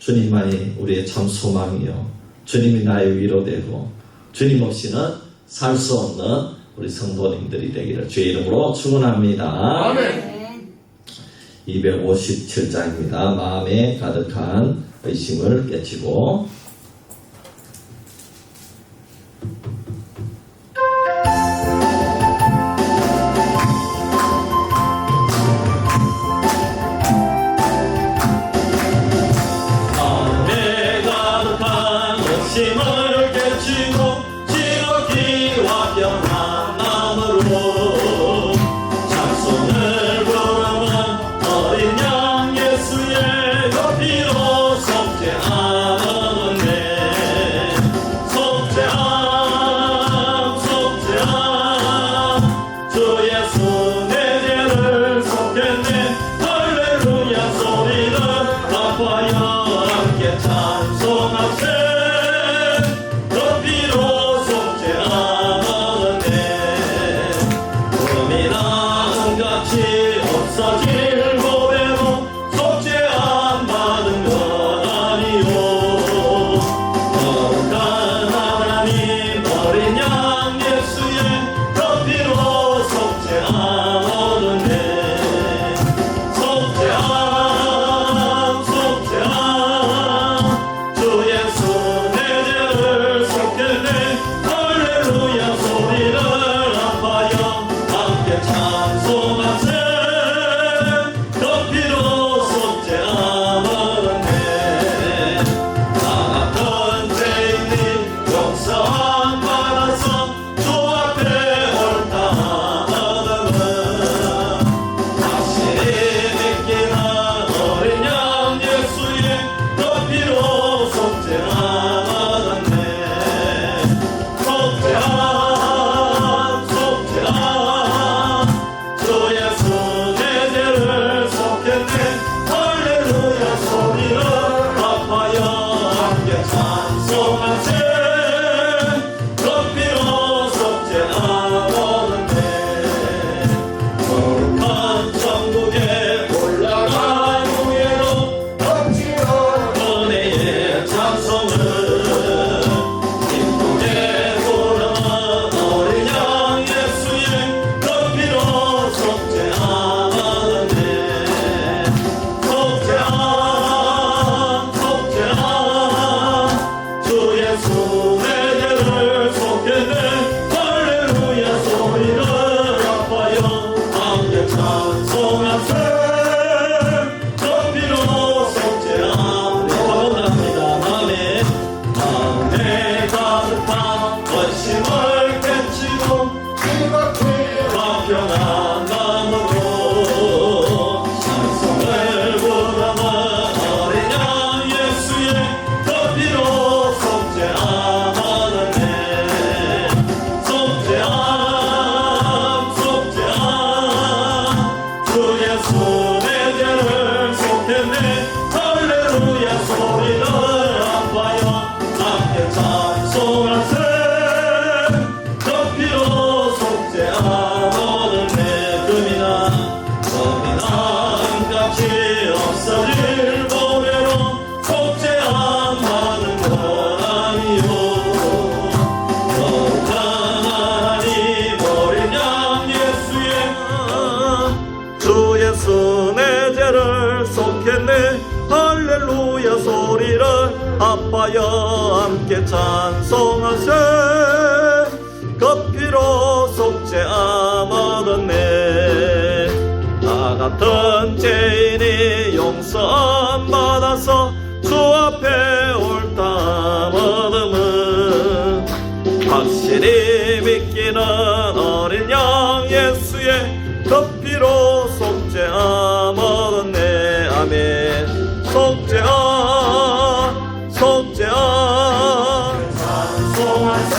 주님만이 우리의 참 소망이요, 주님이 나의 위로되고 주님 없이는 살 수 없는 우리 성도님들이 되기를 주의 이름으로 축원합니다. 아멘. 257장입니다. 마음에 가득한 의심을 깨치고 힘을 깨치고 지옥이와 평안 마음으로 찬송을 부르는 어린 양 예수의 그 피로 속죄하는 아파여 함께 찬송하세. 그 피로 속죄함 얻었네. 나 같은 죄인이 용서함 받아서 주 앞에 옳다함 얻음은 확실히 믿기는 어린 양 예수의 그 피로 속죄함 얻었네. 아멘. 속죄함 속죄함 찬송하세.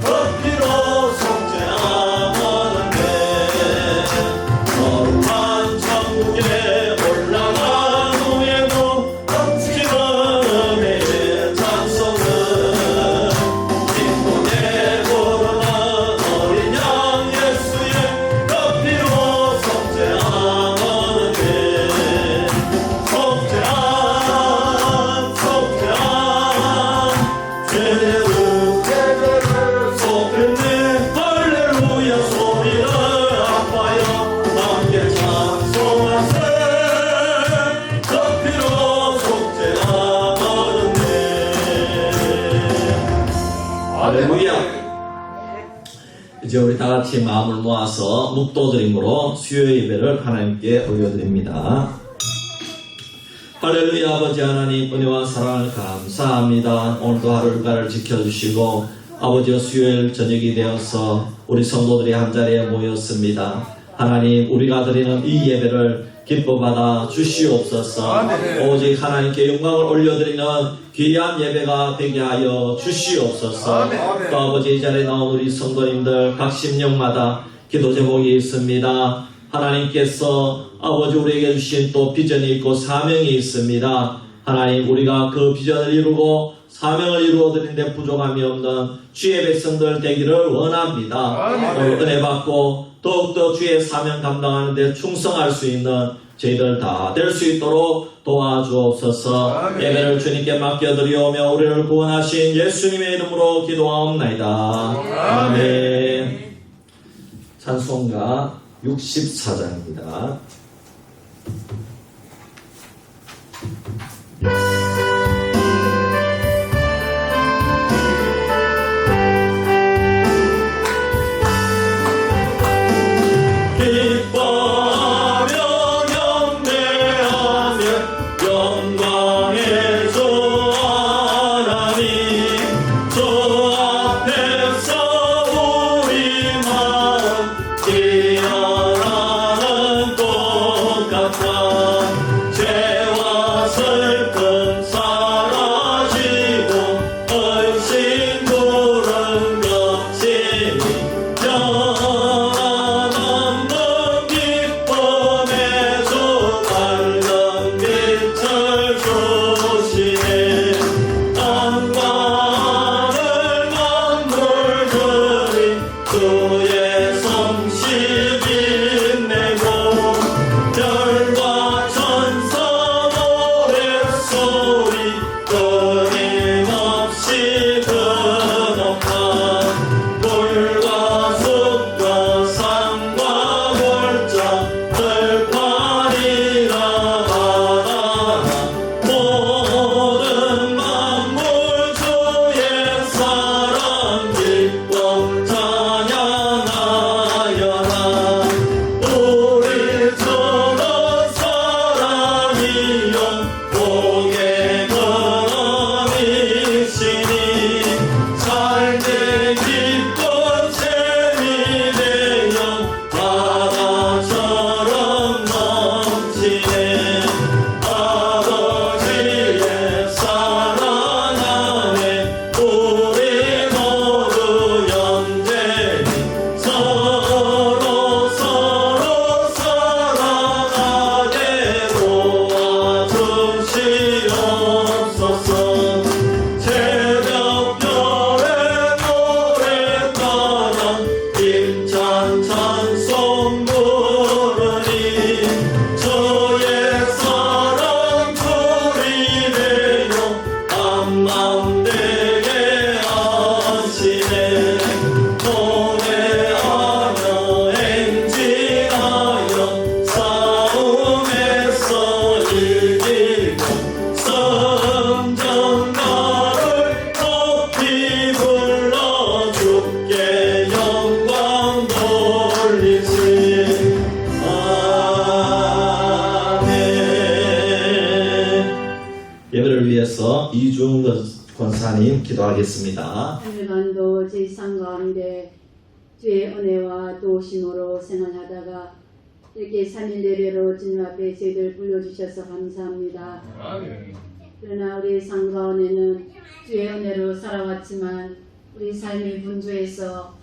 그 피로 속죄함 얻었네. 거룩한 천국에 올라간 후에도 넘치는 은혜의 찬송은 기쁨에 부르는 어린 양 예수의 그 피로 속죄함 얻었네. 속죄함 속죄함 제대로 속했네. 할렐루야 소리를 아파요 함께 찬송하세. 그 피로 속죄함 얻었네. 할렐루야. 이제 우리 다 같이 마음을 모아서 묵도드림으로 수요 예배를 하나님께 올려드립니다. 할렐루야. 아버지 하나님 은혜와 사랑을 감사합니다. 오늘도 하루일과를 지켜주시고 아버지와 수요일 저녁이 되어서 우리 성도들이 한자리에 모였습니다. 하나님 우리가 드리는 이 예배를 기뻐받아 주시옵소서. 오직 하나님께 영광을 올려드리는 귀한 예배가 되게 하여 주시옵소서. 또 아버지 이 자리에 나온 우리 성도님들 각 심령마다 기도 제목이 있습니다. 하나님께서 아버지 우리에게 주신 또 비전이 있고 사명이 있습니다. 하나님 우리가 그 비전을 이루고 사명을 이루어드리는데 부족함이 없는 주의 백성들 되기를 원합니다. 오늘 은혜 받고 더욱더 주의 사명 감당하는 데 충성할 수 있는 저희들 다 될 수 있도록 도와주옵소서. 예배를 주님께 맡겨드리오며 우리를 구원하신 예수님의 이름으로 기도하옵나이다. 아멘. 찬송가 64장입니다. 기뻐하며 경배하며 영광의 주 하나님 주 앞에서 우리 마음 깨어나는 꽃 같아. 죄와 슬픔 사라지고 의심 부른 것이 영원한 기쁨의 주 밝은 빛을 주시네. 땅과 하늘 만물들이 주의 성식 빛내고 별과 천사 노래 소리 예배를 위해서 이중 권사님 기도하겠습니다. 하늘반도 저희 삶 가운데 주의 은혜와 도우심으로 생활하다가 이렇게 3일 예배로 주님 앞에 저희들 불러주셔서 감사합니다. 그러나 우리 삶 가운데는 주의 은혜로 살아왔지만 우리 삶이 분주해서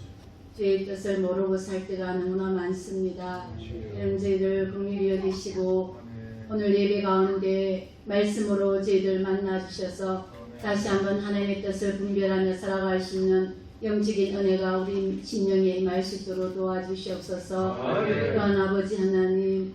주의 뜻을 모르고 살 때가 너무나 많습니다. 이런 저희들 긍휼히 여기시고 오늘 예배 가운데 말씀으로 저희들 만나주셔서 다시 한번 하나님의 뜻을 분별하며 살아갈 수 있는 영적인 은혜가 우리 심령에 임할 수 있도록 도와주시옵소서. 또한 아버지 하나님,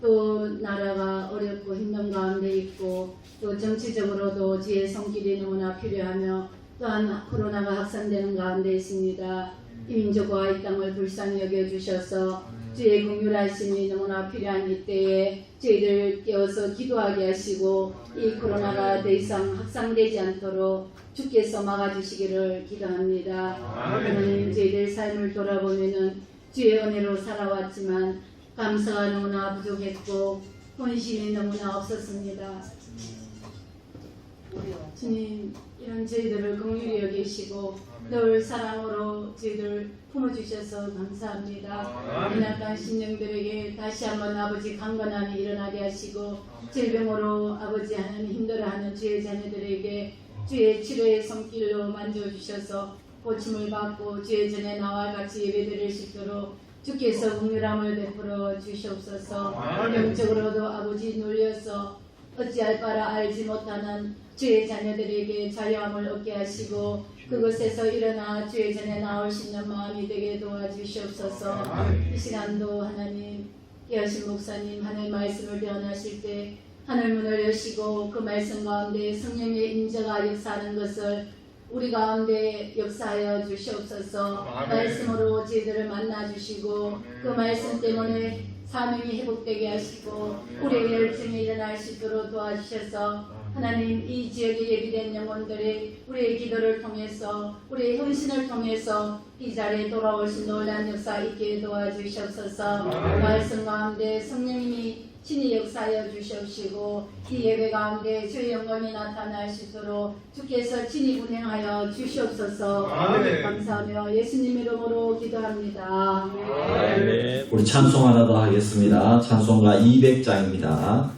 또 나라가 어렵고 힘든 가운데 있고 또 정치적으로도 주의 손길이 너무나 필요하며 또한 코로나가 확산되는 가운데 있습니다. 이 민족과 이 땅을 불쌍히 여겨주셔서 주의 긍휼하심이 너무나 필요한 이때에 저희들 깨어서 기도하게 하시고 이 코로나가 더 이상 확산되지 않도록 주께서 막아주시기를 기도합니다. 하나님, 저희들 삶을 돌아보면은 주의 은혜로 살아왔지만 감사가 너무나 부족했고 헌신이 너무나 없었습니다. 주님, 이런 저희들을 긍휼히 여기시고 늘 사랑으로 저희들 품어주셔서 감사합니다. 연약한 심령들에게 다시 한번 아버지 강건함이 일어나게 하시고 질병으로 아버지 하나님 힘들어하는 주의 자녀들에게 주의 치료의 손길로 만져주셔서 고침을 받고 주의 전에 나와 같이 예배드릴 수 있도록 주께서 긍휼함을 베풀어 주시옵소서. 영적으로도 아버지 눌려서 어찌할 바라 알지 못하는 주의 자녀들에게 자유함을 얻게 하시고 그곳에서 일어나 주의 전에 나올 수 있는 마음이 되게 도와주시옵소서. 이 시간도 하나님 깨어신 목사님 하나님 말씀을 대언하실 때 하늘문을 여시고 그 말씀 가운데 성령의 임재가 역사하는 것을 우리 가운데 역사하여 주시옵소서. 말씀으로 저희들을 만나주시고 그 말씀 때문에 사명이 회복되게 하시고 우리의 열정이 일어날 수 있도록 도와주셔서 하나님, 이 지역에 예비된 영혼들이 우리의 기도를 통해서 우리의 헌신을 통해서 이 자리에 돌아오신 놀라운 역사 있게 도와주시옵소서. 말씀 가운데 성령님이 친히 역사하여 주시옵시고 이 예배 가운데 주의 영광이 나타날 수 있도록 주께서 친히 운행하여 주시옵소서. 감사하며 예수님 이름으로 기도합니다. 우리 찬송 하나 더 하겠습니다. 찬송가 200장입니다.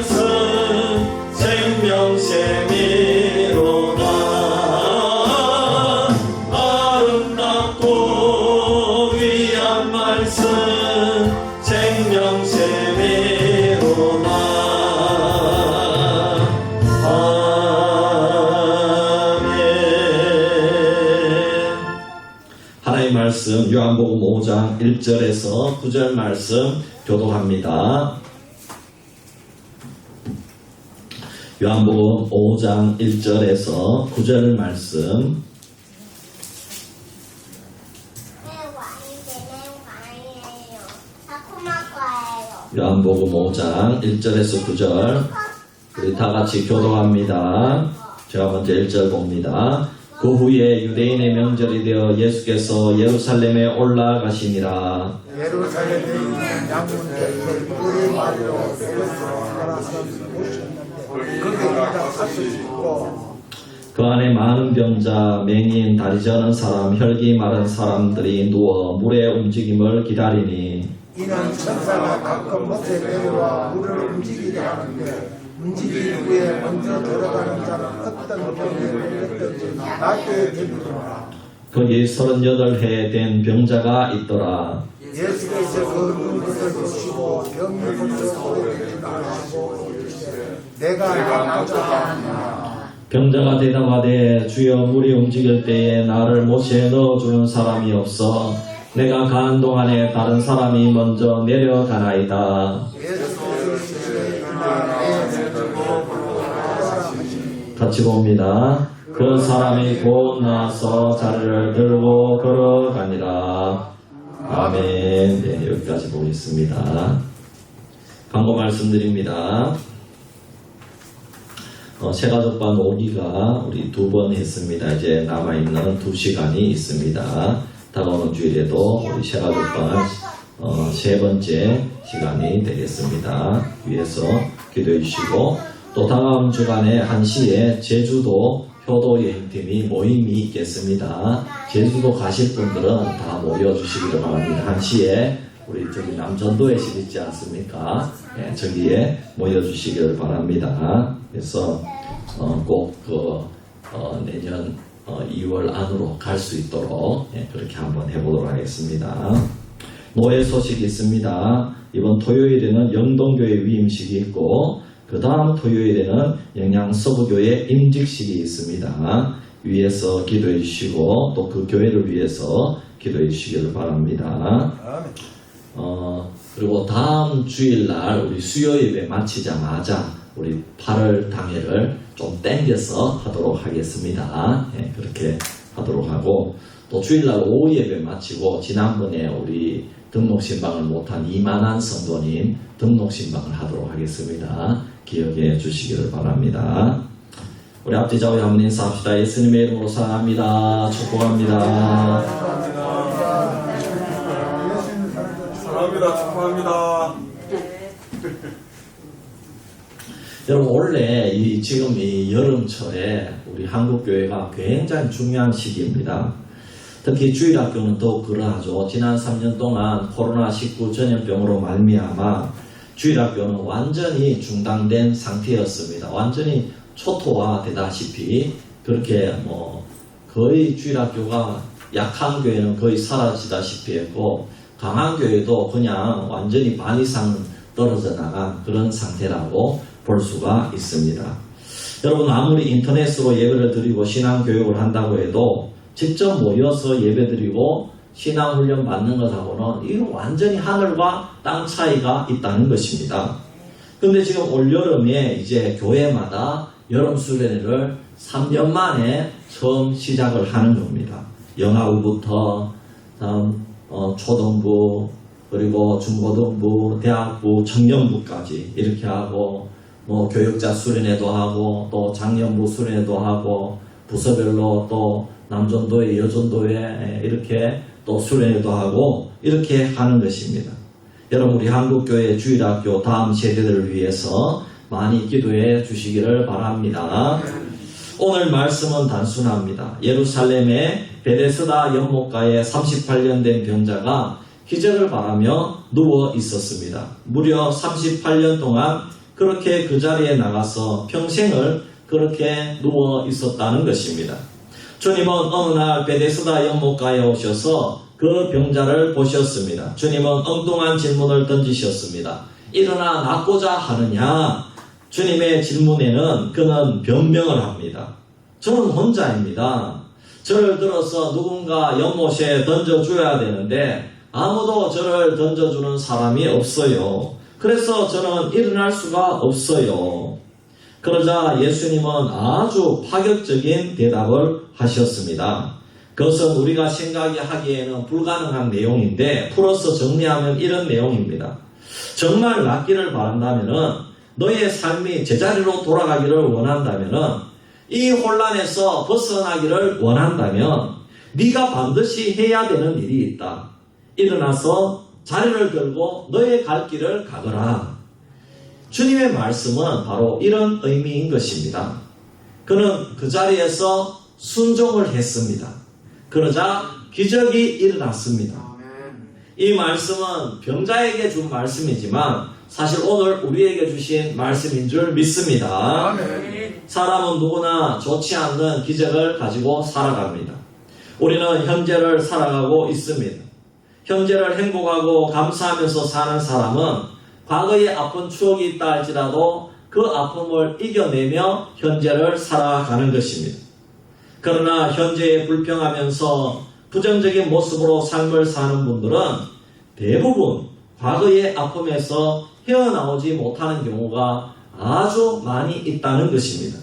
말씀 생명샘이로다. 아름답고 귀한 말씀 생명샘이로다. 하나님의 말씀 요한복음 5장 1절에서 9절 말씀 교독합니다. 요한복음 5장 1절에서 9절 말씀. 요한복음 5장 1절에서 9절 우리 다 같이 교독합니다. 제가 먼저 1절 봅니다. 그 후에 유대인의 명절이 되어 예수께서 예루살렘에 올라가시니라. 예루살렘에 있는 양문들을 꿀이 말로 내려서 거기에 가시고 그 안에 많은 병자, 맹인, 다리 저는 사람, 혈기 마른 사람들이 누워 물의 움직임을 기다리니 이는 천사가 가끔 못에 내려와 물을 움직이게 하는데 움직인 후에 먼저 들어가는 자는 어떤 병에 걸렸든지 낫게 되리라. 거기 38해 된 병자가 있더라. 예수께서 그 눈물을 보시고 병이 벌써 오래되지 하고 내가 나가자 하니라. 병자가 대답하되 주여 물이 움직일 때에 나를 못에 넣어주는 사람이 없어 내가 가는 동안에 다른 사람이 먼저 내려가나이다. 같이 봅니다. 그 사람이 곧 나와서 자리를 들고 걸어가니라. 아멘. 네, 여기까지 보겠습니다. 광고 말씀드립니다. 새가족반 오기가 우리 2번 했습니다. 이제 남아있는 2시간이 있습니다. 다가오는 주일에도 우리 새가족반 3번째 시간이 되겠습니다. 위에서 기도해 주시고 또 다음 주간에 1시에 제주도 효도 여행팀이 모임이 있겠습니다. 제주도 가실 분들은 다 모여주시기를 바랍니다. 1시에 우리 저기 남전도에 실 있지 않습니까? 네, 저기에 모여주시기를 바랍니다. 그래서 꼭 내년 2월 안으로 갈 수 있도록 그렇게 한번 해보도록 하겠습니다. 노예 소식이 있습니다. 이번 토요일에는 영동교회 위임식이 있고 그 다음 토요일에는 영양서부교회 임직식이 있습니다. 위에서 기도해 주시고 또 그 교회를 위해서 기도해 주시기를 바랍니다. 그리고 다음 주일날 우리 수요 예배 마치자마자 우리 8월 당일을 좀 땡겨서 하도록 하겠습니다. 예, 그렇게 하도록 하고 또 주일날 오후 예배 마치고 지난번에 우리 등록신방을 못한 이만한 성도님 등록신방을 하도록 하겠습니다. 기억해 주시기를 바랍니다. 우리 앞뒤 좌우에 한번 인사합시다. 예수님의 이름으로 사랑합니다. 축복합니다. 사랑합니다. 축하합니다. 여러분 원래 지금 이 여름철에 우리 한국교회가 굉장히 중요한 시기입니다. 특히 주일학교는 더욱 그러하죠. 지난 3년 동안 코로나19 전염병으로 말미암아 주일학교는 완전히 중단된 상태였습니다. 완전히 초토화되다시피 그렇게 거의 주일학교가 약한 교회는 거의 사라지다시피 했고 강한 교회도 그냥 완전히 반 이상 떨어져 나간 그런 상태라고 볼 수가 있습니다. 여러분 아무리 인터넷으로 예배를 드리고 신앙교육을 한다고 해도 직접 모여서 예배드리고 신앙훈련 받는 것하고는 이건 완전히 하늘과 땅 차이가 있다는 것입니다. 그런데 지금 올여름에 이제 교회마다 여름수련회를 3년 만에 처음 시작을 하는 겁니다. 영아부부터 다음 초등부 그리고 중고등부, 대학부, 청년부까지 이렇게 하고 교육자 수련회도 하고 또 장년부 수련회도 하고 부서별로 또 남전도회, 여전도회 이렇게 또 수련회도 하고 이렇게 하는 것입니다. 여러분 우리 한국교회 주일학교 다음 세대들을 위해서 많이 기도해 주시기를 바랍니다. 오늘 말씀은 단순합니다. 예루살렘의 베데스다 연못가에 38년 된 병자가 기적을 바라며 누워 있었습니다. 무려 38년 동안 그 그렇게 그 자리에 나가서 평생을 그렇게 누워 있었다는 것입니다. 주님은 어느 날 베데스다 연못가에 오셔서 그 병자를 보셨습니다. 주님은 엉뚱한 질문을 던지셨습니다. 일어나 낫고자 하느냐? 주님의 질문에는 그는 변명을 합니다. 저는 혼자입니다. 저를 들어서 누군가 연못에 던져줘야 되는데 아무도 저를 던져주는 사람이 없어요. 그래서 저는 일어날 수가 없어요. 그러자 예수님은 아주 파격적인 대답을 하셨습니다. 그것은 우리가 생각하기에는 불가능한 내용인데 풀어서 정리하면 이런 내용입니다. 정말 낫기를 바란다면 너의 삶이 제자리로 돌아가기를 원한다면 이 혼란에서 벗어나기를 원한다면 네가 반드시 해야 되는 일이 있다. 일어나서 자리를 들고 너의 갈 길을 가거라. 주님의 말씀은 바로 이런 의미인 것입니다. 그는 그 자리에서 순종을 했습니다. 그러자 기적이 일어났습니다. 이 말씀은 병자에게 준 말씀이지만 사실 오늘 우리에게 주신 말씀인 줄 믿습니다. 사람은 누구나 좋지 않는 기적을 가지고 살아갑니다. 우리는 현재를 살아가고 있습니다. 현재를 행복하고 감사하면서 사는 사람은 과거에 아픈 추억이 있다 할지라도 그 아픔을 이겨내며 현재를 살아가는 것입니다. 그러나 현재에 불평하면서 부정적인 모습으로 삶을 사는 분들은 대부분 과거의 아픔에서 헤어나오지 못하는 경우가 아주 많이 있다는 것입니다.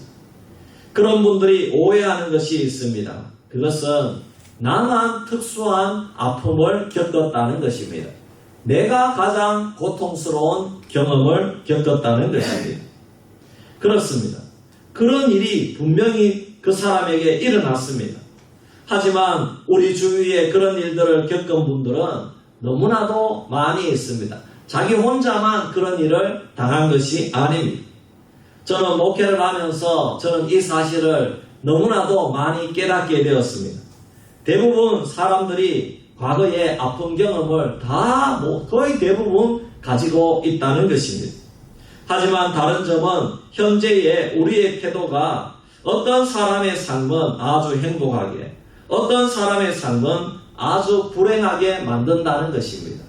그런 분들이 오해하는 것이 있습니다. 그것은 나만 특수한 아픔을 겪었다는 것입니다. 내가 가장 고통스러운 경험을 겪었다는 것입니다. 그렇습니다. 그런 일이 분명히 그 사람에게 일어났습니다. 하지만 우리 주위에 그런 일들을 겪은 분들은 너무나도 많이 있습니다. 자기 혼자만 그런 일을 당한 것이 아닙니다. 저는 목회를 하면서 저는 이 사실을 너무나도 많이 깨닫게 되었습니다. 대부분 사람들이 과거의 아픈 경험을 다 거의 대부분 가지고 있다는 것입니다. 하지만 다른 점은 현재의 우리의 태도가 어떤 사람의 삶은 아주 행복하게, 어떤 사람의 삶은 아주 불행하게 만든다는 것입니다.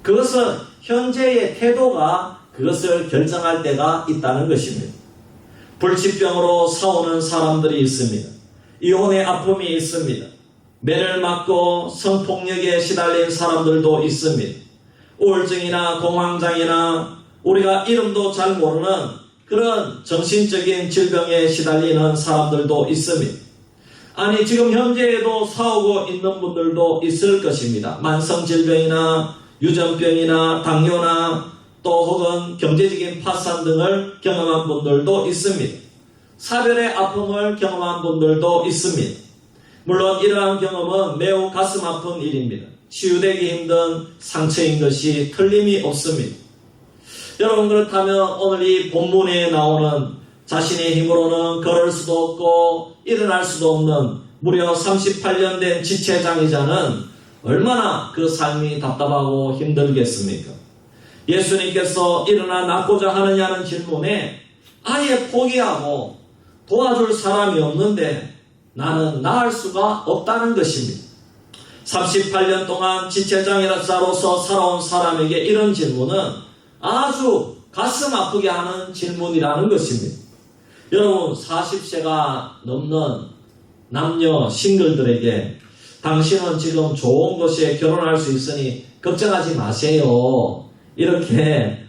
그것은 현재의 태도가 그것을 결정할 때가 있다는 것입니다. 불치병으로 싸우는 사람들이 있습니다. 이혼의 아픔이 있습니다. 매를 맞고 성폭력에 시달린 사람들도 있습니다. 우울증이나 공황장애나 우리가 이름도 잘 모르는 그런 정신적인 질병에 시달리는 사람들도 있습니다. 아니 지금 현재에도 싸우고 있는 분들도 있을 것입니다. 만성질병이나 유전병이나 당뇨나 또 혹은 경제적인 파산 등을 경험한 분들도 있습니다. 사별의 아픔을 경험한 분들도 있습니다. 물론 이러한 경험은 매우 가슴 아픈 일입니다. 치유되기 힘든 상처인 것이 틀림이 없습니다. 여러분 그렇다면 오늘 이 본문에 나오는 자신의 힘으로는 걸을 수도 없고 일어날 수도 없는 무려 38년 된 지체장애자는 얼마나 그 삶이 답답하고 힘들겠습니까? 예수님께서 일어나 낫고자 하느냐는 질문에 아예 포기하고 도와줄 사람이 없는데 나는 나을 수가 없다는 것입니다. 38년 동안 지체장애자로서 살아온 사람에게 이런 질문은 아주 가슴 아프게 하는 질문이라는 것입니다. 여러분 40세가 넘는 남녀 싱글들에게 당신은 지금 좋은 곳에 결혼할 수 있으니 걱정하지 마세요. 이렇게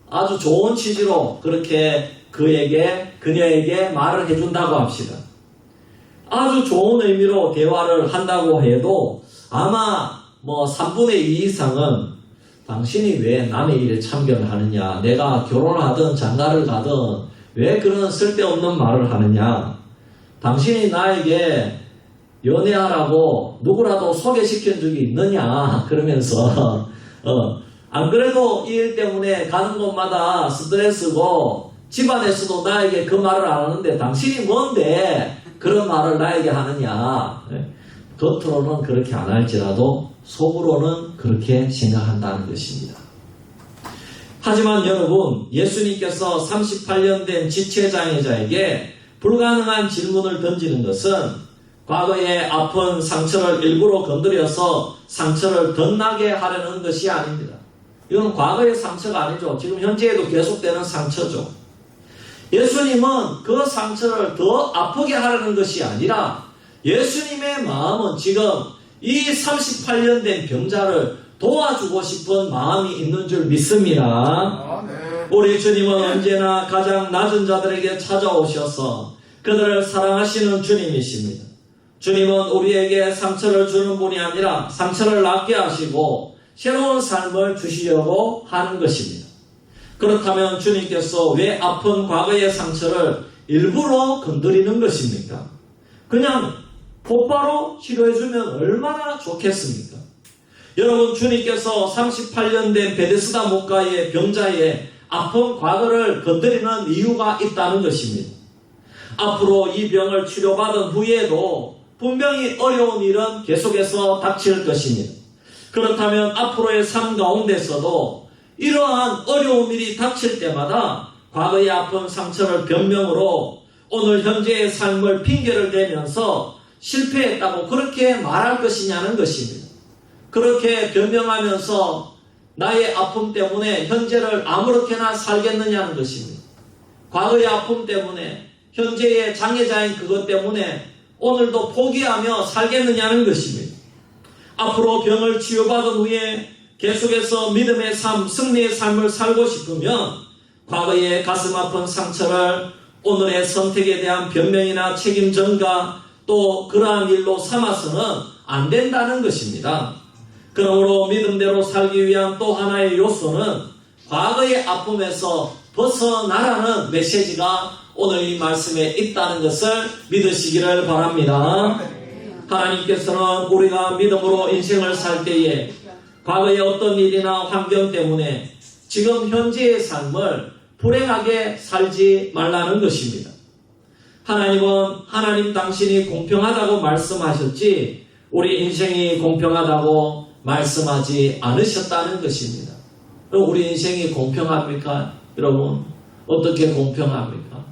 아주 좋은 취지로 그렇게 그녀에게 말을 해준다고 합시다. 아주 좋은 의미로 대화를 한다고 해도 아마 3분의 2 이상은 당신이 왜 남의 일에 참견을 하느냐, 내가 결혼을 하든 장가를 가든 왜 그런 쓸데없는 말을 하느냐, 당신이 나에게 연애하라고 누구라도 소개시킨 적이 있느냐 그러면서 안 그래도 이 일 때문에 가는 곳마다 스트레스고 집안에서도 나에게 그 말을 안 하는데 당신이 뭔데 그런 말을 나에게 하느냐. 겉으로는 그렇게 안 할지라도 속으로는 그렇게 생각한다는 것입니다. 하지만 여러분, 예수님께서 38년 된 지체장애자에게 불가능한 질문을 던지는 것은 과거의 아픈 상처를 일부러 건드려서 상처를 더 나게 하려는 것이 아닙니다. 이건 과거의 상처가 아니죠. 지금 현재에도 계속되는 상처죠. 예수님은 그 상처를 더 아프게 하려는 것이 아니라 예수님의 마음은 지금 이 38년 된 병자를 도와주고 싶은 마음이 있는 줄 믿습니다. 우리 주님은 언제나 가장 낮은 자들에게 찾아오셔서 그들을 사랑하시는 주님이십니다. 주님은 우리에게 상처를 주는 분이 아니라 상처를 낫게 하시고 새로운 삶을 주시려고 하는 것입니다. 그렇다면 주님께서 왜 아픈 과거의 상처를 일부러 건드리는 것입니까? 그냥 곧바로 치료해주면 얼마나 좋겠습니까? 여러분, 주님께서 38년 된 베데스다 목가의 병자의 아픈 과거를 건드리는 이유가 있다는 것입니다. 앞으로 이 병을 치료받은 후에도 분명히 어려운 일은 계속해서 닥칠 것입니다. 그렇다면 앞으로의 삶 가운데서도 이러한 어려운 일이 닥칠 때마다 과거의 아픈 상처를 변명으로 오늘 현재의 삶을 핑계를 대면서 실패했다고 그렇게 말할 것이냐는 것입니다. 그렇게 변명하면서 나의 아픔 때문에 현재를 아무렇게나 살겠느냐는 것입니다. 과거의 아픔 때문에 현재의 장애자인 그것 때문에 오늘도 포기하며 살겠느냐는 것입니다. 앞으로 병을 치유받은 후에 계속해서 믿음의 삶, 승리의 삶을 살고 싶으면 과거의 가슴 아픈 상처를 오늘의 선택에 대한 변명이나 책임 전가 또 그러한 일로 삼아서는 안 된다는 것입니다. 그러므로 믿음대로 살기 위한 또 하나의 요소는 과거의 아픔에서 벗어나라는 메시지가 오늘 이 말씀에 있다는 것을 믿으시기를 바랍니다. 하나님께서는 우리가 믿음으로 인생을 살 때에 과거의 어떤 일이나 환경 때문에 지금 현재의 삶을 불행하게 살지 말라는 것입니다. 하나님은 하나님 당신이 공평하다고 말씀하셨지 우리 인생이 공평하다고 말씀하지 않으셨다는 것입니다. 우리 인생이 공평합니까? 여러분, 어떻게 공평합니까?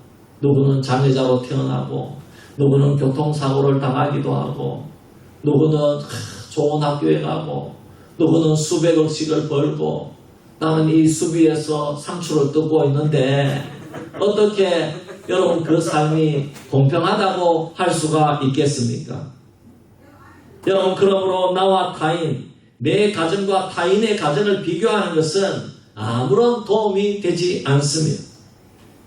누구는 장애자로 태어나고 누구는 교통사고를 당하기도 하고 누구는 좋은 학교에 가고 누구는 수백억씩을 벌고 나는 이 수비에서 상추를 뜯고 있는데 어떻게 여러분 그 삶이 공평하다고 할 수가 있겠습니까? 여러분, 그러므로 나와 타인, 내 가정과 타인의 가정을 비교하는 것은 아무런 도움이 되지 않습니다.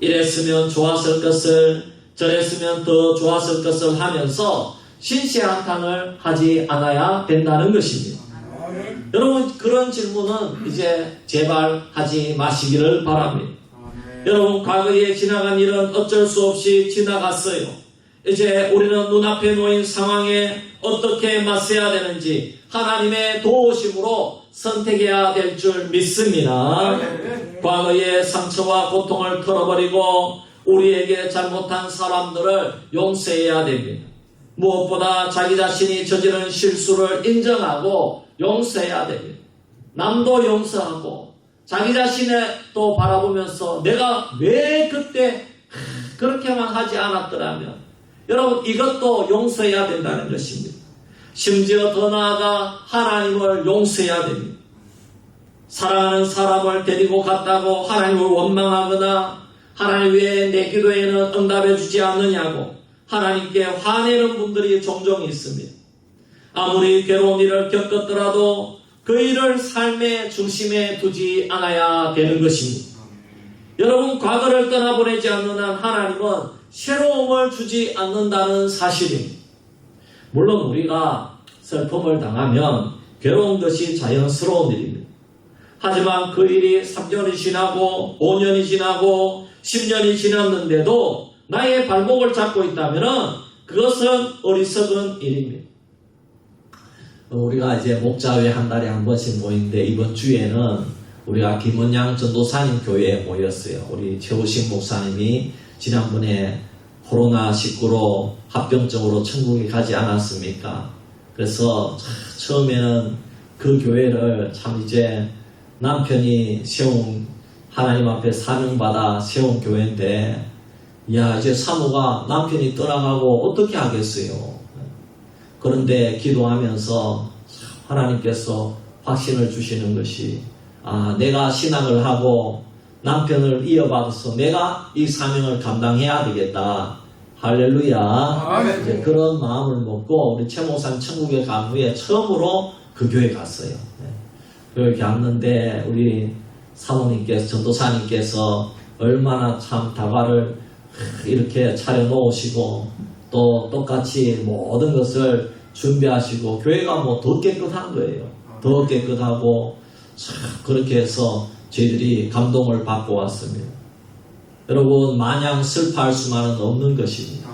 이랬으면 좋았을 것을, 저랬으면 더 좋았을 것을 하면서 신시한탄을 하지 않아야 된다는 것입니다. 여러분, 그런 질문은 이제 제발 하지 마시기를 바랍니다. 여러분, 과거에 지나간 일은 어쩔 수 없이 지나갔어요. 이제 우리는 눈앞에 놓인 상황에 어떻게 맞서야 되는지 하나님의 도우심으로 선택해야 될 줄 믿습니다. 과거의 상처와 고통을 털어버리고 우리에게 잘못한 사람들을 용서해야 됩니다. 무엇보다 자기 자신이 저지른 실수를 인정하고 용서해야 됩니다. 남도 용서하고 자기 자신을 또 바라보면서 내가 왜 그때 그렇게만 하지 않았더라면, 여러분, 이것도 용서해야 된다는 것입니다. 심지어 더 나아가 하나님을 용서해야 됩니다. 사랑하는 사람을 데리고 갔다고 하나님을 원망하거나 하나님 왜 내 기도에는 응답해 주지 않느냐고 하나님께 화내는 분들이 종종 있습니다. 아무리 괴로운 일을 겪었더라도 그 일을 삶의 중심에 두지 않아야 되는 것입니다. 여러분, 과거를 떠나보내지 않는 한 하나님은 새로움을 주지 않는다는 사실입니다. 물론 우리가 슬픔을 당하면 괴로운 것이 자연스러운 일입니다. 하지만 그 일이 3년이 지나고 5년이 지나고 10년이 지났는데도 나의 발목을 잡고 있다면 그것은 어리석은 일입니다. 우리가 이제 목자회 한 달에 한 번씩 모이는데 이번 주에는 우리가 김원양 전도사님 교회에 모였어요. 우리 최우식 목사님이 지난번에 코로나19로 합병증으로 천국에 가지 않았습니까? 그래서 처음에는 그 교회를 참 이제 남편이 세운 하나님 앞에 사명받아 세운 교회인데, 야, 이제 사모가 남편이 떠나가고 어떻게 하겠어요? 그런데 기도하면서 하나님께서 확신을 주시는 것이, 내가 신앙을 하고 남편을 이어받아서 내가 이 사명을 감당해야 되겠다. 할렐루야. 이제 그런 마음을 먹고 우리 최 목사님 천국에 간 후에 처음으로 그 교회 갔어요. 교회 갔는데 우리 사모님께서, 전도사님께서 얼마나 참 다과를 이렇게 차려놓으시고 또 똑같이 모든 것을 준비하시고, 교회가 뭐 더 깨끗한 거예요. 더 깨끗하고 참 그렇게 해서 저희들이 감동을 받고 왔습니다. 여러분, 마냥 슬퍼할 수만은 없는 것입니다.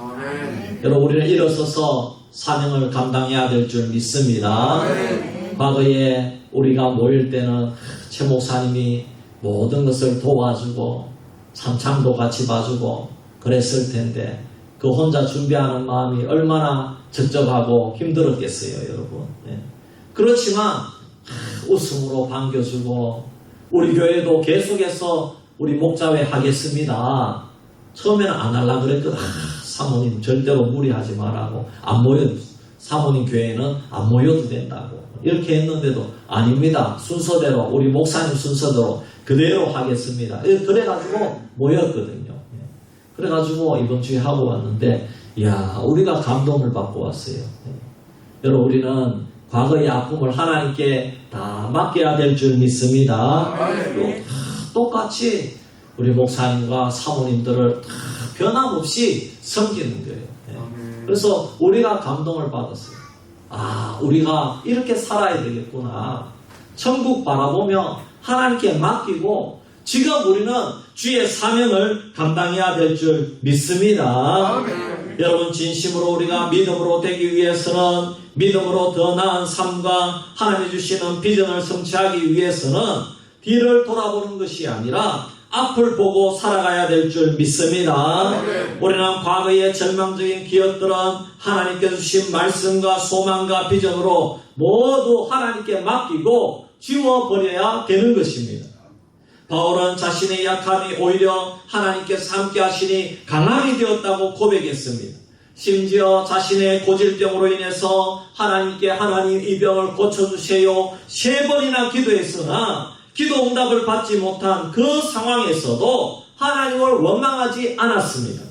여러분, 우리는 일어서서 사명을 감당해야 될 줄 믿습니다. 과거에 우리가 모일 때는 최 목사님이 모든 것을 도와주고 참참도 같이 봐주고 그랬을 텐데, 그 혼자 준비하는 마음이 얼마나 적적하고 힘들었겠어요, 여러분. 그렇지만 웃음으로 반겨주고, 우리 교회도 계속해서 우리 목자회 하겠습니다. 처음에는 안 하려고 그랬거든. 사모님 절대로 무리하지 말라고, 안 모여도, 사모님 교회는 안 모여도 된다고 이렇게 했는데도, 아닙니다, 순서대로, 우리 목사님 순서대로 그대로 하겠습니다. 그래가지고 모였거든요. 그래가지고 이번 주에 하고 왔는데, 우리가 감동을 받고 왔어요. 여러분, 우리는 과거의 아픔을 하나님께 다 맡겨야 될 줄 믿습니다. 똑같이 우리 목사님과 사모님들을 다 변함없이 섬기는 거예요. 그래서 우리가 감동을 받았어요. 우리가 이렇게 살아야 되겠구나. 천국 바라보며 하나님께 맡기고, 지금 우리는 주의 사명을 감당해야 될 줄 믿습니다. 여러분, 진심으로 우리가 믿음으로 되기 위해서는, 믿음으로 더 나은 삶과 하나님이 주시는 비전을 성취하기 위해서는 뒤를 돌아보는 것이 아니라 앞을 보고 살아가야 될 줄 믿습니다. 우리는 과거의 절망적인 기억들은 하나님께 주신 말씀과 소망과 비전으로 모두 하나님께 맡기고 지워버려야 되는 것입니다. 바울은 자신의 약함이 오히려 하나님께서 함께 하시니 강함이 되었다고 고백했습니다. 심지어 자신의 고질병으로 인해서 하나님께, 하나님 이 병을 고쳐주세요 3번이나 기도했으나 기도 응답을 받지 못한 그 상황에서도 하나님을 원망하지 않았습니다.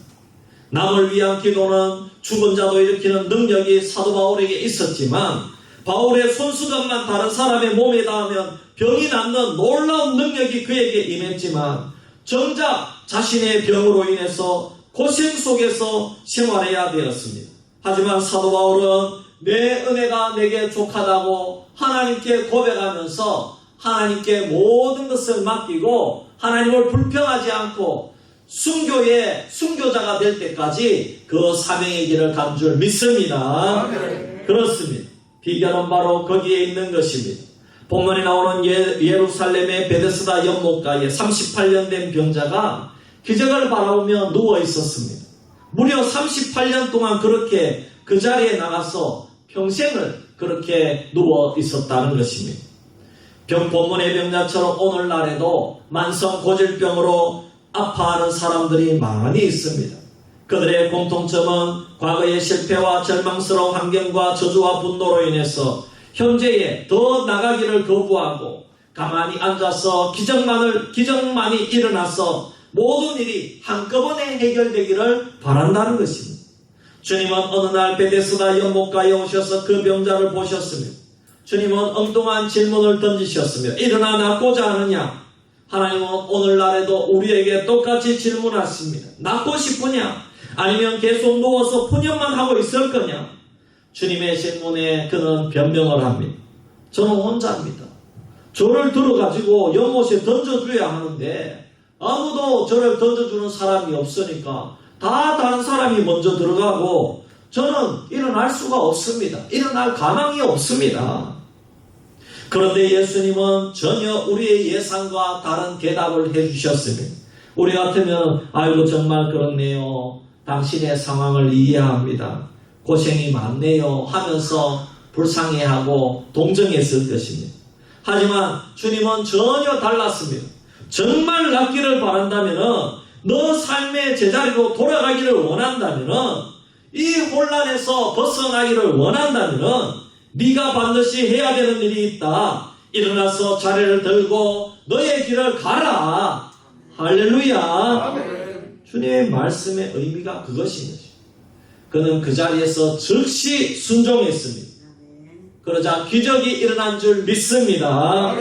남을 위한 기도는 죽은 자도 일으키는 능력이 사도 바울에게 있었지만, 바울의 손수건만 다른 사람의 몸에 닿으면 병이 낫는 놀라운 능력이 그에게 임했지만, 정작 자신의 병으로 인해서 고생 속에서 생활해야 되었습니다. 하지만 사도 바울은 내 은혜가 내게 족하다고 하나님께 고백하면서 하나님께 모든 것을 맡기고 하나님을 불평하지 않고 순교의 순교자가 될 때까지 그 사명의 길을 간 줄 믿습니다. 그렇습니다. 비결은 바로 거기에 있는 것입니다. 본문에 나오는 예루살렘의 베데스다 연못가에 38년 된 병자가 기적을 바라보며 누워 있었습니다. 무려 38년 동안 그렇게 그 자리에 나가서 평생을 그렇게 누워 있었다는 것입니다. 본문의 병자처럼 오늘날에도 만성 고질병으로 아파하는 사람들이 많이 있습니다. 그들의 공통점은 과거의 실패와 절망스러운 환경과 저주와 분노로 인해서 현재에 더 나가기를 거부하고 가만히 앉아서 기적만이 일어나서 모든 일이 한꺼번에 해결되기를 바란다는 것입니다. 주님은 어느 날 베데스다 연못가에 오셔서 그 병자를 보셨습니다. 주님은 엉뚱한 질문을 던지셨으며, 일어나 낫고자 하느냐? 하나님은 오늘날에도 우리에게 똑같이 질문하십니다. 낫고 싶으냐? 아니면 계속 누워서 푸념만 하고 있을 거냐? 주님의 질문에 그는 변명을 합니다. 저는 혼자입니다. 저를 들어가지고 연못에 던져줘야 하는데 아무도 저를 던져주는 사람이 없으니까 다 다른 사람이 먼저 들어가고 저는 일어날 수가 없습니다. 일어날 가망이 없습니다. 그런데 예수님은 전혀 우리의 예상과 다른 대답을 해주셨습니다. 우리 같으면 아이고 정말 그렇네요. 당신의 상황을 이해합니다. 고생이 많네요 하면서 불쌍해하고 동정했을 것입니다. 하지만 주님은 전혀 달랐습니다. 정말 낫기를 바란다면은, 너 삶의 제자리로 돌아가기를 원한다면은, 이 혼란에서 벗어나기를 원한다면은, 네가 반드시 해야 되는 일이 있다. 일어나서 자리를 들고 너의 길을 가라. 할렐루야. 주님의 말씀의 의미가 그것인 거죠. 그는 그 자리에서 즉시 순종했습니다. 그러자 기적이 일어난 줄 믿습니다.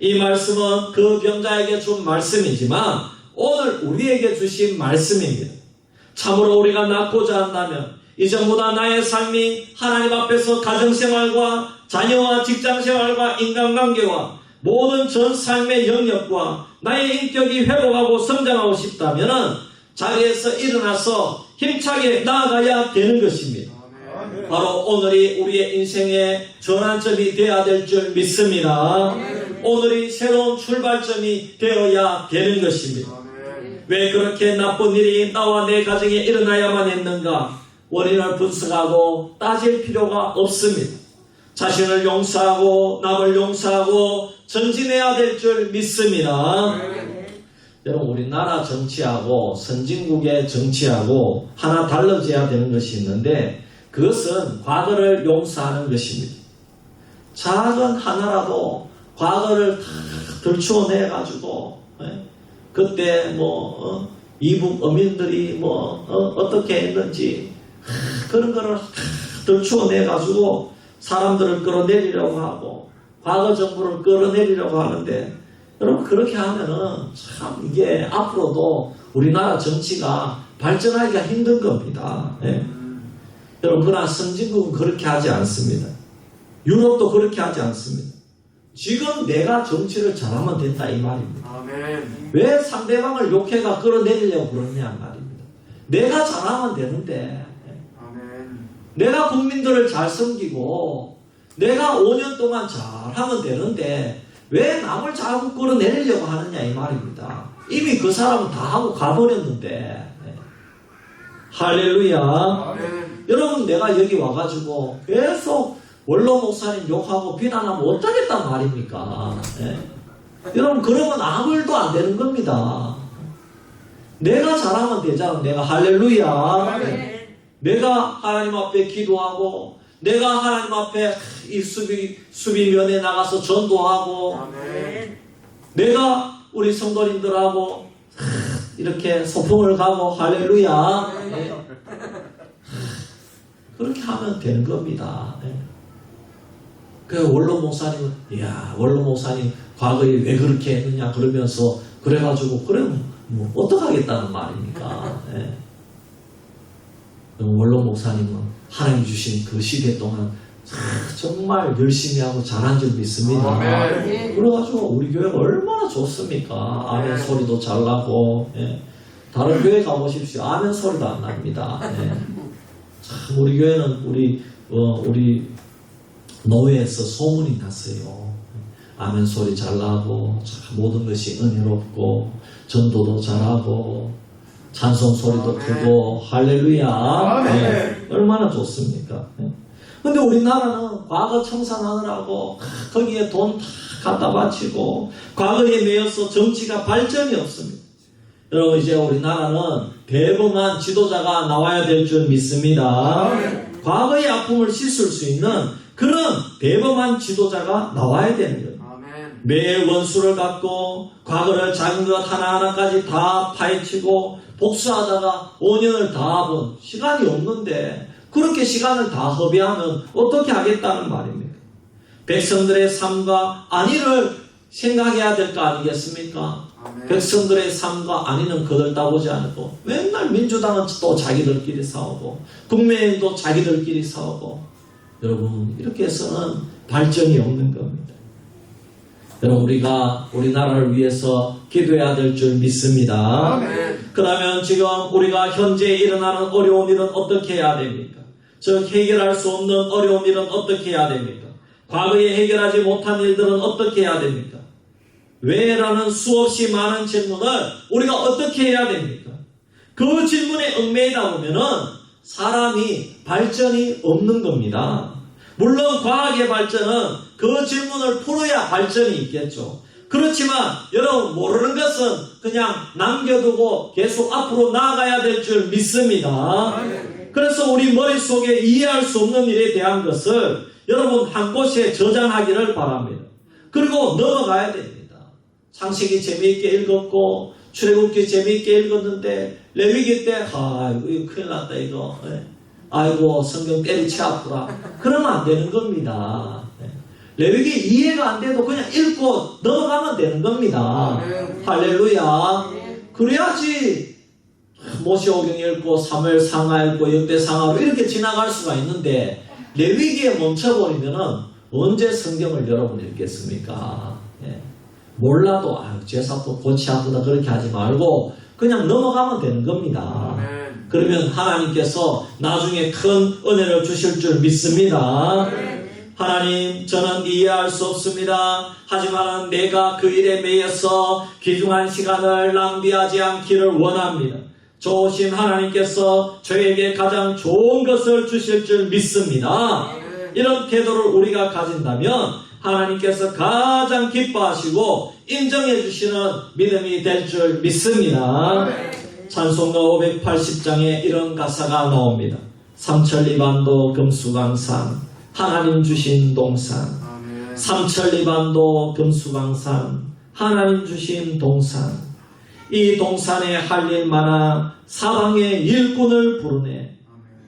이 말씀은 그 병자에게 준 말씀이지만 오늘 우리에게 주신 말씀입니다. 참으로 우리가 낫고자 한다면 이전보다 나의 삶이 하나님 앞에서 가정생활과 자녀와 직장생활과 인간관계와 모든 전 삶의 영역과 나의 인격이 회복하고 성장하고 싶다면 자리에서 일어나서 힘차게 나아가야 되는 것입니다. 바로 오늘이 우리의 인생의 전환점이 되어야 될 줄 믿습니다. 오늘이 새로운 출발점이 되어야 되는 것입니다. 왜 그렇게 나쁜 일이 나와 내 가정에 일어나야만 했는가? 원인을 분석하고 따질 필요가 없습니다. 자신을 용서하고 남을 용서하고 전진해야 될 줄 믿습니다. 여러분, 우리나라 정치하고 선진국의 정치하고 하나 달라져야 되는 것이 있는데 그것은 과거를 용서하는 것입니다. 작은 하나라도 과거를 다 들추어내가지고 그때 이북 어민들이 어떻게 했는지 그런 거를 다 들추어내가지고 사람들을 끌어내리려고 하고 과거 정부를 끌어내리려고 하는데 여러분, 그렇게 하면은 참 이게 앞으로도 우리나라 정치가 발전하기가 힘든 겁니다. 여러분, 그러나 선진국은 그렇게 하지 않습니다. 유럽도 그렇게 하지 않습니다. 지금 내가 정치를 잘하면 된다 이 말입니다. 아멘. 왜 상대방을 욕해가 끌어내리려고 그러냐 말입니다. 내가 잘하면 되는데 아멘. 내가 국민들을 잘 섬기고 내가 5년 동안 잘하면 되는데 왜 남을 자꾸 끌어내리려고 하느냐 이 말입니다. 이미 그 사람은 다 하고 가버렸는데. 할렐루야. 아멘. 여러분, 내가 여기 와가지고 계속 원로 목사님 욕하고 비난하면 어쩌겠단 말입니까? 여러분, 그러면 아무 일도 안 되는 겁니다. 내가 잘하면 되잖아. 내가 할렐루야. 내가 하나님 앞에 기도하고 내가 하나님 앞에 이 수비면에 나가서 전도하고 아멘. 내가 우리 성도님들하고 이렇게 소풍을 가고 할렐루야. 그렇게 하면 되는 겁니다. 그 원로 목사님은 원로 목사님 과거에 왜 그렇게 했느냐 그러면서 그래가지고 그러면 뭐 어떡하겠다는 말입니까? 원로 목사님은 하나님 주신 그 시대 동안 정말 열심히 하고 잘한 줄 믿습니다. 아멘. 그래가지고 우리 교회가 얼마나 좋습니까? 아멘 소리도 잘 나고 다른 교회 가보십시오. 아멘 소리도 안 납니다. 참 우리 교회는 우리 노회에서 소문이 났어요. 아멘 소리 잘 나고 참 모든 것이 은혜롭고 전도도 잘하고 찬송 소리도 크고 할렐루야. 얼마나 좋습니까? 근데 우리나라는 과거 청산하느라고 거기에 돈 다 갖다 바치고 과거에 매여서 정치가 발전이 없습니다. 여러분, 이제 우리나라는 대범한 지도자가 나와야 될 줄 믿습니다. 과거의 아픔을 씻을 수 있는 그런 대범한 지도자가 나와야 되는 거예요. 매 원수를 갖고 과거를 작은 것 하나하나까지 다 파헤치고 복수하다가 5년을 다 본 시간이 없는데 그렇게 시간을 다 허비하면 어떻게 하겠다는 말입니까? 백성들의 삶과 안위를 생각해야 될 거 아니겠습니까? 백성들의 삶과 안위는 거들떠보지 않고 맨날 민주당은 또 자기들끼리 싸우고 국민의힘도 자기들끼리 싸우고 여러분, 이렇게 해서는 발전이 없는 겁니다. 여러분, 우리가 우리나라를 위해서 기도해야 될 줄 믿습니다. 아멘. 그러면 지금 우리가 현재 일어나는 어려운 일은 어떻게 해야 됩니까? 즉 해결할 수 없는 어려운 일은 어떻게 해야 됩니까? 과거에 해결하지 못한 일들은 어떻게 해야 됩니까? 왜라는 수없이 많은 질문을 우리가 어떻게 해야 됩니까? 그 질문에 얽매이다 보면은 사람이 발전이 없는 겁니다. 물론 과학의 발전은 그 질문을 풀어야 발전이 있겠죠. 그렇지만 여러분 모르는 것은 그냥 남겨두고 계속 앞으로 나아가야 될 줄 믿습니다. 그래서 우리 머릿속에 이해할 수 없는 일에 대한 것을 여러분 한 곳에 저장하기를 바랍니다. 그리고 넘어가야 됩니다. 창세기 재미있게 읽었고 출애굽기 재미있게 읽었는데 레위기 때 이거 큰일 났다 이거. 아이고 성경 때리치 아프라. 그러면 안 되는 겁니다. 레위기 이해가 안 돼도 그냥 읽고 넘어가면 되는 겁니다. 할렐루야. 그래야지 모세오경 읽고 사무엘 상하 읽고 역대 상하로 이렇게 지나갈 수가 있는데 레위기에 멈춰버리면은 언제 성경을 여러분 읽겠습니까? 몰라도 제사도 골치 아프다 그렇게 하지 말고 그냥 넘어가면 되는 겁니다. 그러면 하나님께서 나중에 큰 은혜를 주실 줄 믿습니다. 하나님, 저는 이해할 수 없습니다. 하지만 내가 그 일에 매여서 귀중한 시간을 낭비하지 않기를 원합니다. 좋으신 하나님께서 저에게 가장 좋은 것을 주실 줄 믿습니다. 이런 태도를 우리가 가진다면 하나님께서 가장 기뻐하시고 인정해 주시는 믿음이 될 줄 믿습니다. 찬송가 580장에 이런 가사가 나옵니다. 삼천리반도 금수강산 하나님 주신 동산. 삼천리반도 금수강산 하나님 주신 동산. 이 동산에 할 일 많아 사방에 일꾼을 부르네.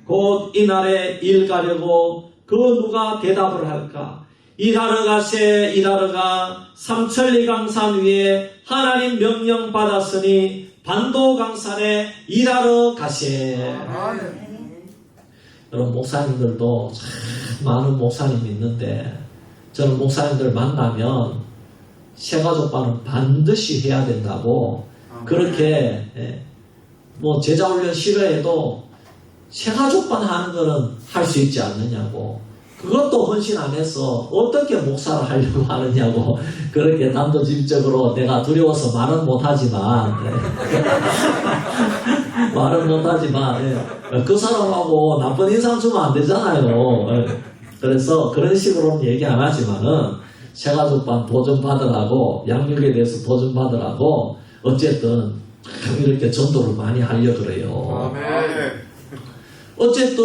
곧 이날에 일 가려고 그 누가 대답을 할까. 일하러 가세 일하러 가. 삼천리강산 위에 하나님 명령 받았으니 반도강산에 일하러 가세. 여러분 목사님들도 참 많은 목사님이 있는데 저는 목사님들 만나면 새가족반은 반드시 해야 된다고 그렇게 뭐 제자훈련 싫어해도 새가족반 하는 거는 할 수 있지 않느냐고 그것도 헌신 안 해서 어떻게 목사를 하려고 하느냐고 그렇게 단도직입적으로 내가 두려워서 말은 못하지만 말은 못하지만 그 사람하고 나쁜 인상 주면 안 되잖아요. 그래서 그런 식으로는 얘기 안 하지만은 새가족반 도전 받으라고 양육에 대해서 도전 받으라고 어쨌든 이렇게 전도를 많이 하려고 그래요. 어쨌든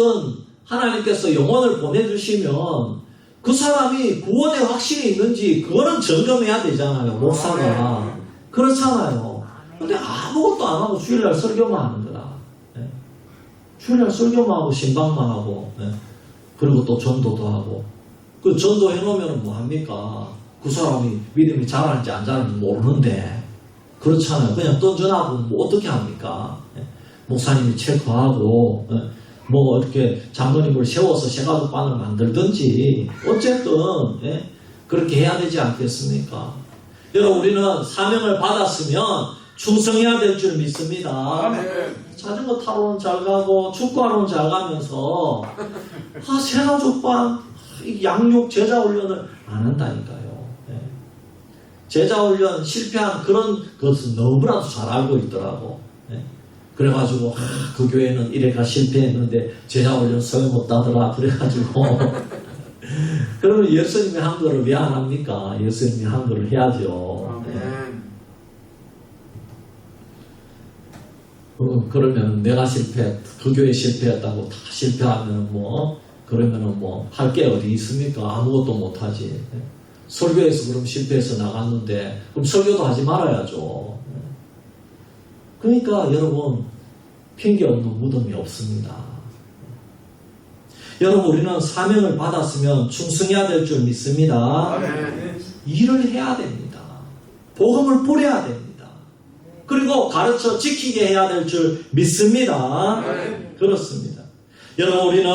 하나님께서 영혼을 보내주시면 그 사람이 구원의 확신이 있는지 그거는 점검해야 되잖아요. 목사가. 그렇잖아요. 근데 아무것도 안 하고 주일날 설교만 하는 거다. 주일날 설교만 하고 신방만 하고 그리고 또 전도도 하고 그 전도 해놓으면 뭐합니까? 그 사람이 믿음이 잘하는지 안 잘하는지 모르는데 그렇잖아요. 그냥 던져놔도 뭐 어떻게 합니까? 목사님이 체크하고 뭐 이렇게 장로님을 세워서 새가족반을 만들든지 어쨌든 그렇게 해야 되지 않겠습니까? 여러분 우리는 사명을 받았으면 충성해야 될 줄 믿습니다. 자전거 타러는 잘 가고 축구하러는 잘 가면서 새가족반 양육 제자훈련을 안 한다니까요. 제자훈련 실패한 그런 것은 너무나도 잘 알고 있더라고. 그래가지고 그 교회는 이래가 실패했는데 제자훈련 소용없다더라 그래가지고 그러면 예수님이 한 거를 왜 안 합니까? 예수님이 한 거를 해야죠. 그러면 내가 그 교회 실패했다고 다 실패하면 그러면은 할 게 어디 있습니까? 아무것도 못하지. 설교에서 그럼 실패해서 나갔는데 그럼 설교도 하지 말아야죠. 그러니까 여러분 핑계 없는 무덤이 없습니다. 여러분 우리는 사명을 받았으면 충성해야 될 줄 믿습니다. 일을 해야 됩니다. 복음을 뿌려야 됩니다. 그리고 가르쳐 지키게 해야 될 줄 믿습니다. 그렇습니다. 여러분 우리는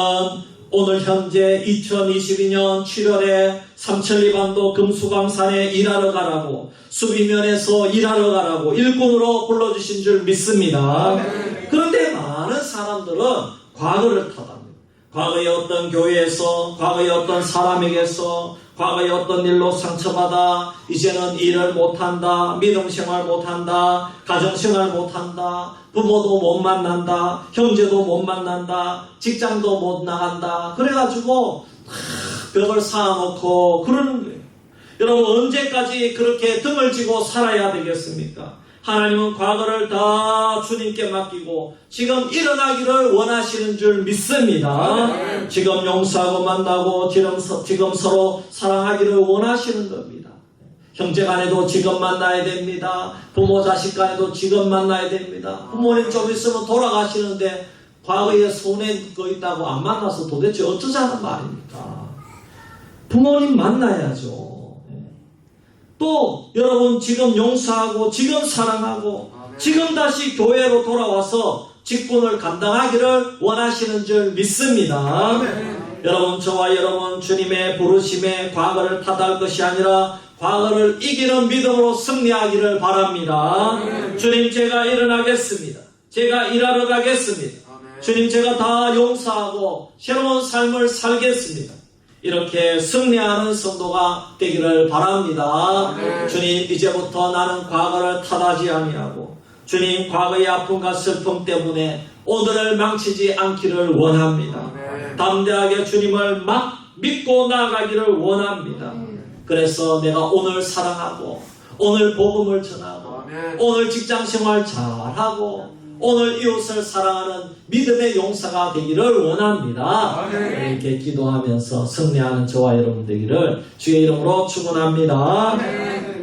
오늘 현재 2022년 7월에 삼천리반도 금수강산에 일하러 가라고 수비면에서 일하러 가라고 일꾼으로 불러주신 줄 믿습니다. 그런데 많은 사람들은 과거를 탓합니다. 과거의 어떤 교회에서 과거의 어떤 사람에게서 과거의 어떤 일로 상처받아 이제는 일을 못한다, 믿음 생활 못한다, 가정생활 못한다, 부모도 못 만난다, 형제도 못 만난다, 직장도 못 나간다. 그래가지고 벽을 쌓아놓고 그러는 거예요. 여러분 언제까지 그렇게 등을 지고 살아야 되겠습니까? 하나님은 과거를 다 주님께 맡기고 지금 일어나기를 원하시는 줄 믿습니다. 지금 용서하고 만나고 지금 서로 사랑하기를 원하시는 겁니다. 형제 간에도 지금 만나야 됩니다. 부모 자식 간에도 지금 만나야 됩니다. 부모님 좀 있으면 돌아가시는데 과거에 손해 거 있다고 안 만나서 도대체 어쩌자는 말입니까? 부모님 만나야죠. 또 여러분 지금 용서하고 지금 사랑하고 지금 다시 교회로 돌아와서 직분을 감당하기를 원하시는 줄 믿습니다. 여러분 저와 여러분 주님의 부르심에 과거를 탓할 것이 아니라 과거를 이기는 믿음으로 승리하기를 바랍니다. 주님 제가 일어나겠습니다. 제가 일하러 가겠습니다. 주님 제가 다 용서하고 새로운 삶을 살겠습니다. 이렇게 승리하는 성도가 되기를 바랍니다. 주님 이제부터 나는 과거를 탓하지 아니하고 주님 과거의 아픔과 슬픔 때문에 오늘을 망치지 않기를 원합니다. 담대하게 주님을 막 믿고 나아가기를 원합니다. 그래서 내가 오늘 사랑하고 오늘 복음을 전하고 오늘 직장생활 잘하고 오늘 이웃을 사랑하는 믿음의 용사가 되기를 원합니다. 이렇게 기도하면서 승리하는 저와 여러분 되기를 주의 이름으로 축원합니다.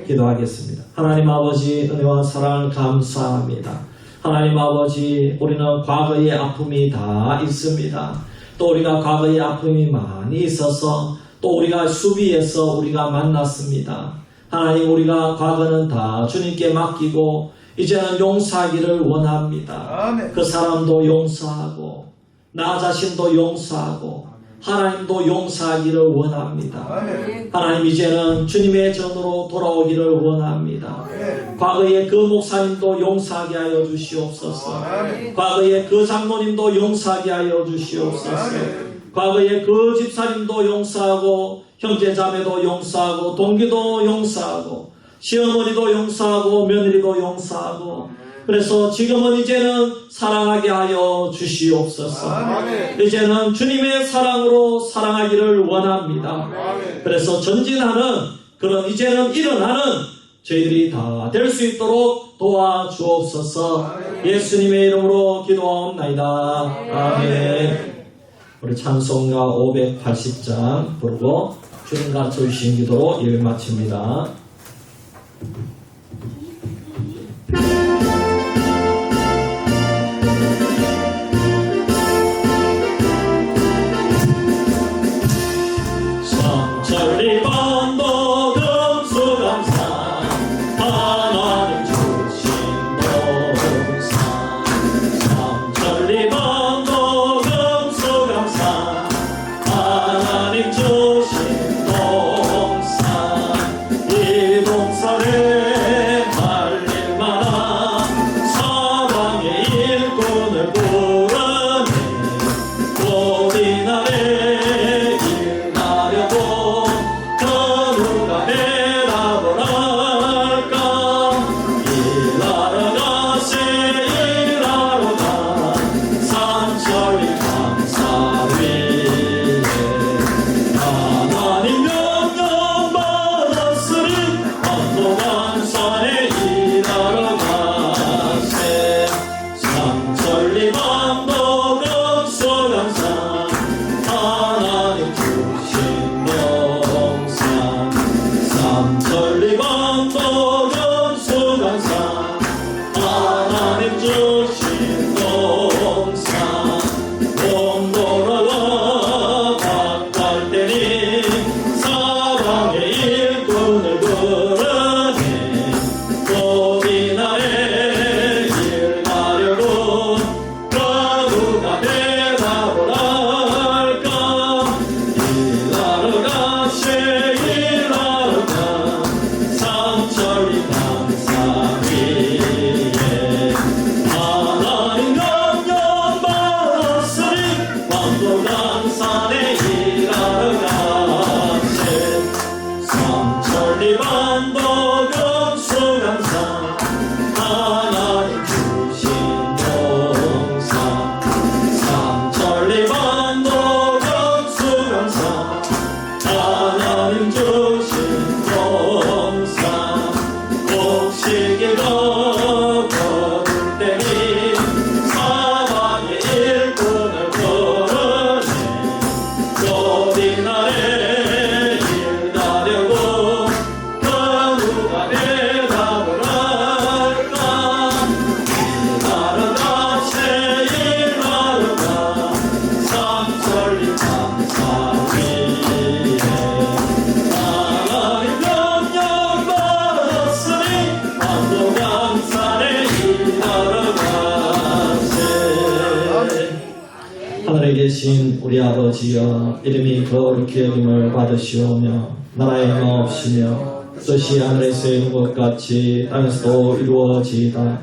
기도하겠습니다. 하나님 아버지 은혜와 사랑을 감사합니다. 하나님 아버지 우리는 과거의 아픔이 다 있습니다. 또 우리가 과거의 아픔이 많이 있어서 또 우리가 수비에서 우리가 만났습니다. 하나님 우리가 과거는 다 주님께 맡기고 이제는 용서하기를 원합니다. 그 사람도 용서하고 나 자신도 용서하고 하나님도 용서하기를 원합니다. 하나님 이제는 주님의 전으로 돌아오기를 원합니다. 과거의 그 목사님도 용서하게 하여 주시옵소서. 과거의 그 장로님도 용서하게 하여 주시옵소서. 과거의 그 집사님도 용서하고 형제자매도 용서하고 동기도 용서하고 시어머니도 용서하고 며느리도 용서하고 그래서 지금은 이제는 사랑하게 하여 주시옵소서. 이제는 주님의 사랑으로 사랑하기를 원합니다. 그래서 전진하는 그런 이제는 일어나는 저희들이 다 될 수 있도록 도와주옵소서. 예수님의 이름으로 기도하옵나이다. 아멘. 우리 찬송가 580장 부르고 주님 가르쳐 주신 기도로 예배 마칩니다. 삼천리 반도 금수강산 하나님 주신 동산 삼천리 반도 금수강산 하나님 주신 동산 되신 우리 아버지여 이름이 거룩히 여김을 받으시오며 나라의 마옵시며 뜻이 하늘에서 이룬 것 같이 땅에서도 이루어지이다.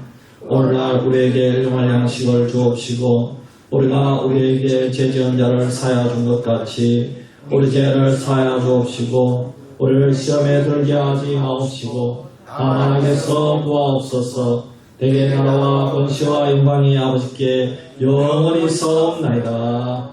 오늘날 우리에게 일용할 양식을 주옵시고 우리가 우리에게 죄지은 자를 사하여 준 것 같이 우리 죄를 사하여 주옵시고 우리를 시험에 들게 하지 마옵시고 다만 악에서 구하옵소서. 대개 나라와 권시와 영광이 아버지께 영원히 사옵나이다.